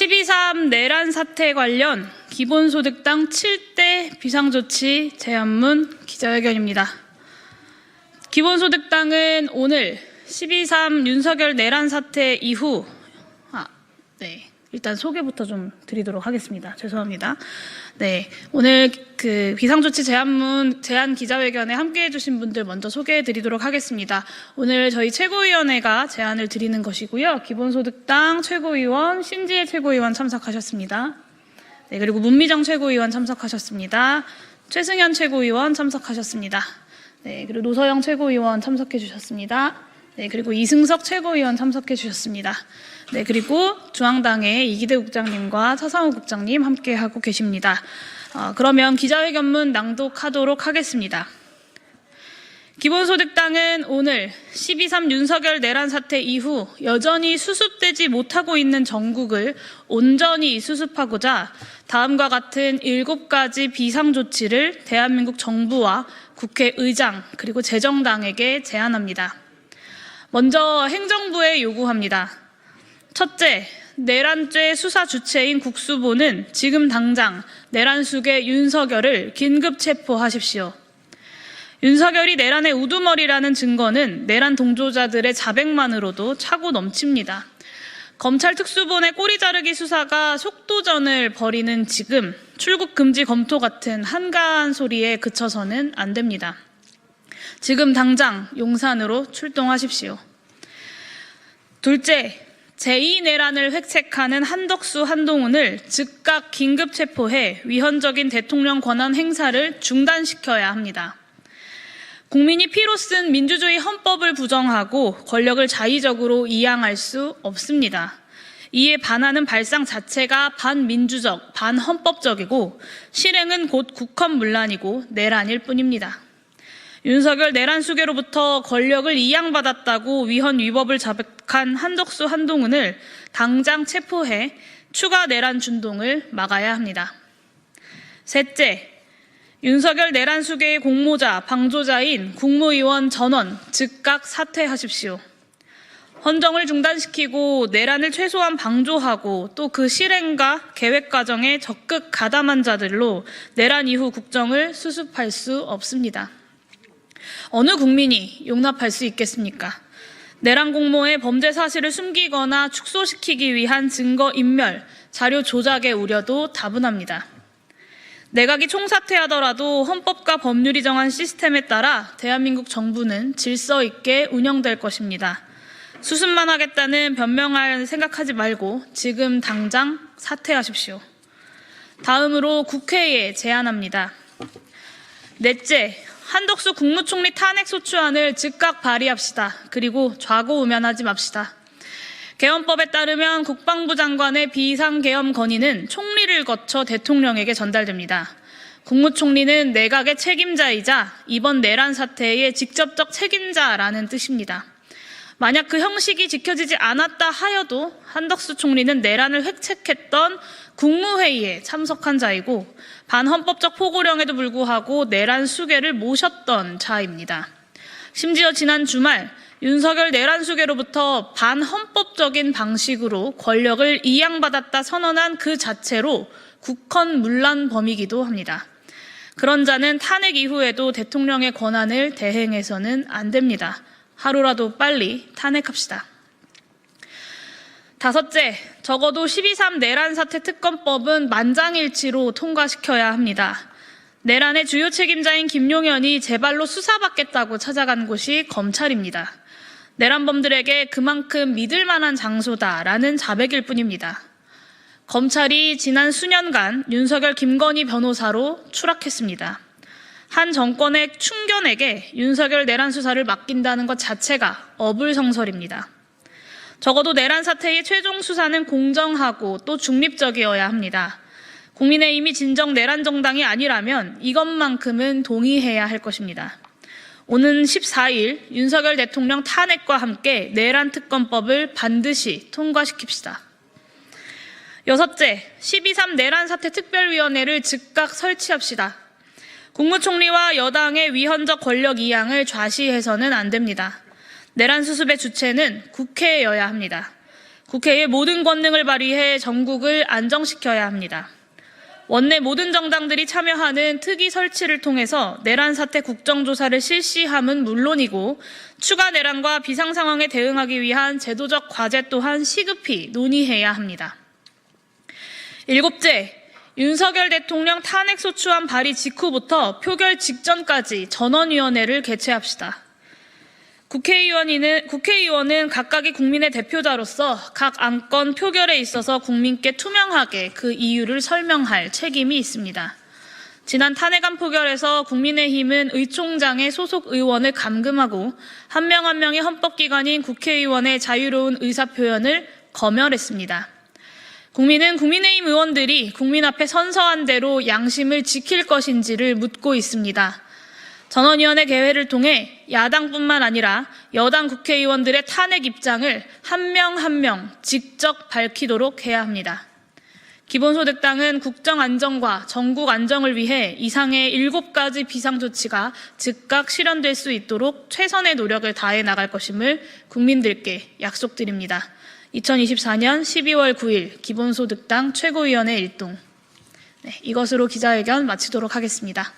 12.3 내란 사태 관련 기본소득당 7대 비상조치 제안문 기자회견입니다. 기본소득당은 오늘 12.3 윤석열 내란 사태 이후 일단 소개부터 좀 드리도록 하겠습니다. 죄송합니다. 오늘 비상조치 제안 기자회견에 함께해 주신 분들 먼저 소개해 드리도록 하겠습니다. 오늘 저희 최고위원회가 제안을 드리는 것이고요. 기본소득당 최고위원 신지혜 최고위원 참석하셨습니다. 그리고 문미정 최고위원 참석하셨습니다. 최승현 최고위원 참석하셨습니다. 그리고 노서영 최고위원 참석해 주셨습니다. 그리고 이승석 최고위원 참석해 주셨습니다. 그리고 중앙당의 이기대 국장님과 차상호 국장님 함께하고 계십니다. 그러면 기자회견문 낭독하도록 하겠습니다. 기본소득당은 오늘 12.3 윤석열 내란 사태 이후 여전히 수습되지 못하고 있는 정국을 온전히 수습하고자 다음과 같은 7가지 비상조치를 대한민국 정부와 국회의장 그리고 재정당에게 제안합니다. 먼저 행정부에 요구합니다. 첫째, 내란죄 수사 주체인 국수본은 지금 당장 내란숙의 윤석열을 긴급 체포하십시오. 윤석열이 내란의 우두머리라는 증거는 내란 동조자들의 자백만으로도 차고 넘칩니다. 검찰 특수본의 꼬리 자르기 수사가 속도전을 벌이는 지금 출국 금지 검토 같은 한가한 소리에 그쳐서는 안 됩니다. 지금 당장 용산으로 출동하십시오. 둘째, 제2내란을 획책하는 한덕수, 한동훈을 즉각 긴급 체포해 위헌적인 대통령 권한 행사를 중단시켜야 합니다. 국민이 피로 쓴 민주주의 헌법을 부정하고 권력을 자의적으로 이양할 수 없습니다. 이에 반하는 발상 자체가 반민주적, 반헌법적이고 실행은 곧 국헌문란이고 내란일 뿐입니다. 윤석열 내란 수괴로부터 권력을 이양받았다고 위헌 위법을 자백한 한덕수, 한동훈을 당장 체포해 추가 내란 준동을 막아야 합니다. 셋째, 윤석열 내란 수괴의 공모자, 방조자인 국무위원 전원 즉각 사퇴하십시오. 헌정을 중단시키고 내란을 최소한 방조하고 또 그 실행과 계획 과정에 적극 가담한 자들로 내란 이후 국정을 수습할 수 없습니다. 어느 국민이 용납할 수 있겠습니까? 내란 공모의 범죄 사실을 숨기거나 축소시키기 위한 증거 인멸, 자료 조작의 우려도 다분합니다. 내각이 총사퇴하더라도 헌법과 법률이 정한 시스템에 따라 대한민국 정부는 질서 있게 운영될 것입니다. 수습만 하겠다는 변명할 생각하지 말고 지금 당장 사퇴하십시오. 다음으로 국회에 제안합니다. 넷째, 한덕수 국무총리 탄핵소추안을 즉각 발의합시다. 그리고 좌고우면하지 맙시다. 개헌법에 따르면 국방부 장관의 비상계엄 건의는 총리를 거쳐 대통령에게 전달됩니다. 국무총리는 내각의 책임자이자 이번 내란 사태의 직접적 책임자라는 뜻입니다. 만약 그 형식이 지켜지지 않았다 하여도 한덕수 총리는 내란을 획책했던 국무회의에 참석한 자이고 반헌법적 포고령에도 불구하고 내란 수괴를 모셨던 자입니다. 심지어 지난 주말 윤석열 내란 수괴로부터 반헌법적인 방식으로 권력을 이양받았다 선언한 그 자체로 국헌문란 범이기도 합니다. 그런 자는 탄핵 이후에도 대통령의 권한을 대행해서는 안 됩니다. 하루라도 빨리 탄핵합시다. 다섯째, 적어도 12.3 내란 사태 특검법은 만장일치로 통과시켜야 합니다. 내란의 주요 책임자인 김용현이 제발로 수사받겠다고 찾아간 곳이 검찰입니다. 내란범들에게 그만큼 믿을 만한 장소다라는 자백일 뿐입니다. 검찰이 지난 수년간 윤석열 김건희 변호사로 추락했습니다. 한 정권의 충견에게 윤석열 내란 수사를 맡긴다는 것 자체가 어불성설입니다. 적어도 내란 사태의 최종 수사는 공정하고 또 중립적이어야 합니다. 국민의힘이 진정 내란 정당이 아니라면 이것만큼은 동의해야 할 것입니다. 오는 14일 윤석열 대통령 탄핵과 함께 내란 특검법을 반드시 통과시킵시다. 여섯째, 12.3 내란 사태 특별위원회를 즉각 설치합시다. 국무총리와 여당의 위헌적 권력 이양을 좌시해서는 안 됩니다. 내란 수습의 주체는 국회여야 합니다. 국회의 모든 권능을 발휘해 전국을 안정시켜야 합니다. 원내 모든 정당들이 참여하는 특위 설치를 통해서 내란 사태 국정조사를 실시함은 물론이고 추가 내란과 비상 상황에 대응하기 위한 제도적 과제 또한 시급히 논의해야 합니다. 7째, 윤석열 대통령 탄핵소추안 발의 직후부터 표결 직전까지 전원위원회를 개최합시다. 국회의원은 각각의 국민의 대표자로서 각 안건 표결에 있어서 국민께 투명하게 그 이유를 설명할 책임이 있습니다. 지난 탄핵안 표결에서 국민의힘은 의총장의 소속 의원을 감금하고 한 명 한 명의 헌법기관인 국회의원의 자유로운 의사표현을 검열했습니다. 국민은 국민의힘 의원들이 국민 앞에 선서한 대로 양심을 지킬 것인지를 묻고 있습니다. 전원위원회 개회를 통해 야당뿐만 아니라 여당 국회의원들의 탄핵 입장을 한 명 한 명 직접 밝히도록 해야 합니다. 기본소득당은 국정 안정과 전국 안정을 위해 이상의 7가지 비상조치가 즉각 실현될 수 있도록 최선의 노력을 다해 나갈 것임을 국민들께 약속드립니다. 2024년 12월 9일 기본소득당 최고위원회 일동. 이것으로 기자회견 마치도록 하겠습니다.